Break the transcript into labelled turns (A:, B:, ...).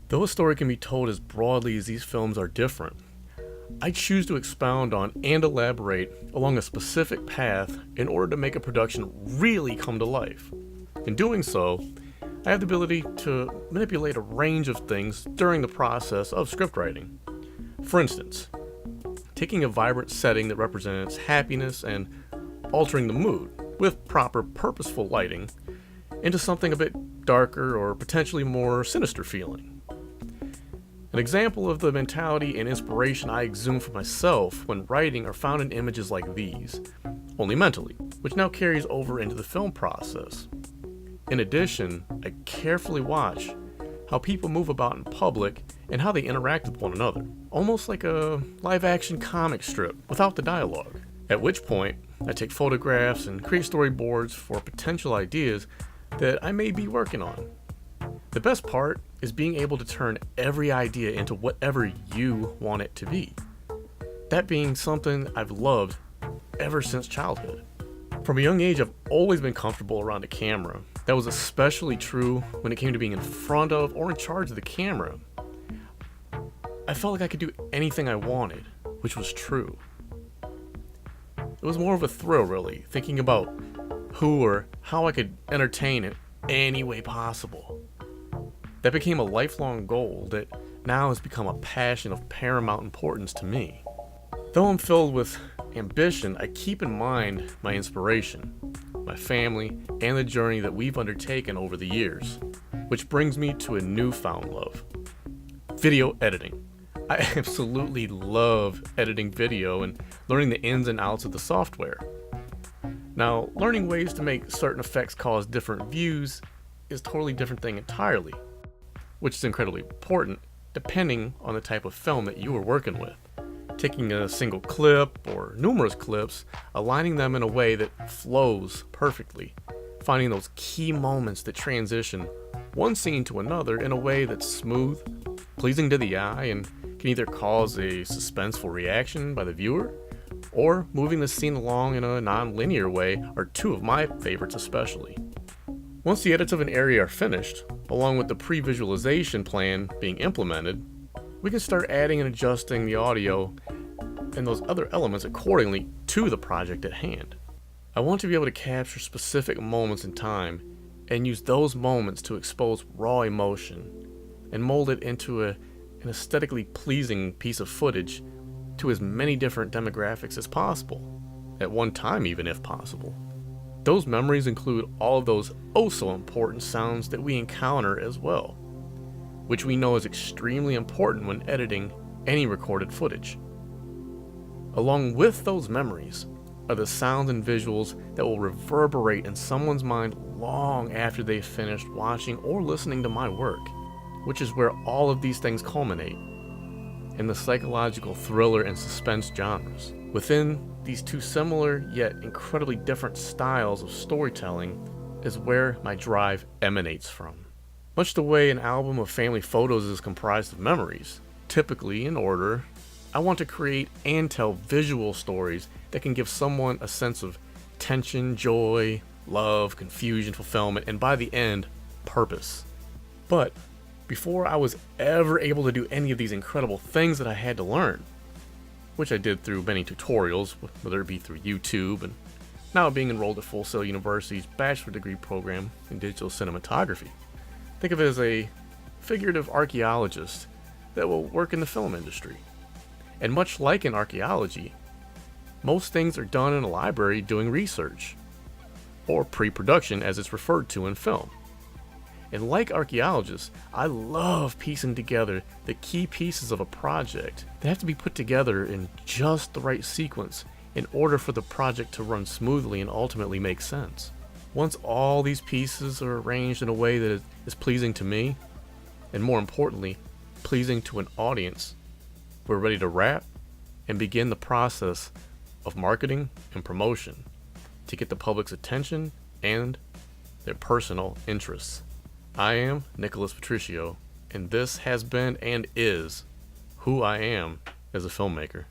A: Though a story can be told as broadly as these films are different, I choose to expound on and elaborate along a specific path in order to make a production really come to life. In doing so, I have the ability to manipulate a range of things during the process of scriptwriting. For instance, taking a vibrant setting that represents happiness and altering the mood with proper purposeful lighting into something a bit darker or potentially more sinister feeling. An example of the mentality and inspiration I exhume for myself when writing are found in images like these, only mentally, which now carries over into the film process. In addition, I carefully watch how people move about in public and how they interact with one another, almost like a live-action comic strip without the dialogue. At which point, I take photographs and create storyboards for potential ideas that I may be working on. The best part is being able to turn every idea into whatever you want it to be. That being something I've loved ever since childhood. From a young age, I've always been comfortable around a camera. That was especially true when it came to being in front of or in charge of the camera. I felt like I could do anything I wanted, which was true. It was more of a thrill, really, thinking about who or how I could entertain in any way possible. That became a lifelong goal that now has become a passion of paramount importance to me. Though I'm filled with ambition, I keep in mind my inspiration, my family, and the journey that we've undertaken over the years, which brings me to a newfound love: video editing. I absolutely love editing video and learning the ins and outs of the software. Now, learning ways to make certain effects cause different views is a totally different thing entirely, which is incredibly important depending on the type of film that you are working with. Taking a single clip or numerous clips, aligning them in a way that flows perfectly, finding those key moments that transition one scene to another in a way that's smooth, pleasing to the eye, and can either cause a suspenseful reaction by the viewer, or moving the scene along in a non-linear way are two of my favorites especially. Once the edits of an area are finished, along with the pre-visualization plan being implemented, we can start adding and adjusting the audio and those other elements accordingly to the project at hand. I want to be able to capture specific moments in time and use those moments to expose raw emotion and mold it into an aesthetically pleasing piece of footage to as many different demographics as possible, at one time even if possible. Those memories include all of those oh so important sounds that we encounter as well, which we know is extremely important when editing any recorded footage. Along with those memories are the sounds and visuals that will reverberate in someone's mind long after they've finished watching or listening to my work, which is where all of these things culminate, in the psychological thriller and suspense genres. Within these two similar yet incredibly different styles of storytelling is where my drive emanates from. Much the way an album of family photos is comprised of memories, typically in order, I want to create and tell visual stories that can give someone a sense of tension, joy, love, confusion, fulfillment, and by the end, purpose. But before I was ever able to do any of these incredible things that I had to learn, which I did through many tutorials, whether it be through YouTube and now being enrolled at Full Sail University's bachelor degree program in digital cinematography. Think of it as a figurative archaeologist that will work in the film industry. And much like in archaeology, most things are done in a library doing research, or pre-production as it's referred to in film. And like archaeologists, I love piecing together the key pieces of a project that have to be put together in just the right sequence in order for the project to run smoothly and ultimately make sense. Once all these pieces are arranged in a way that is pleasing to me, and more importantly, pleasing to an audience, we're ready to wrap and begin the process of marketing and promotion to get the public's attention and their personal interests. I am Nicholas Patricio, and this has been and is who I am as a filmmaker.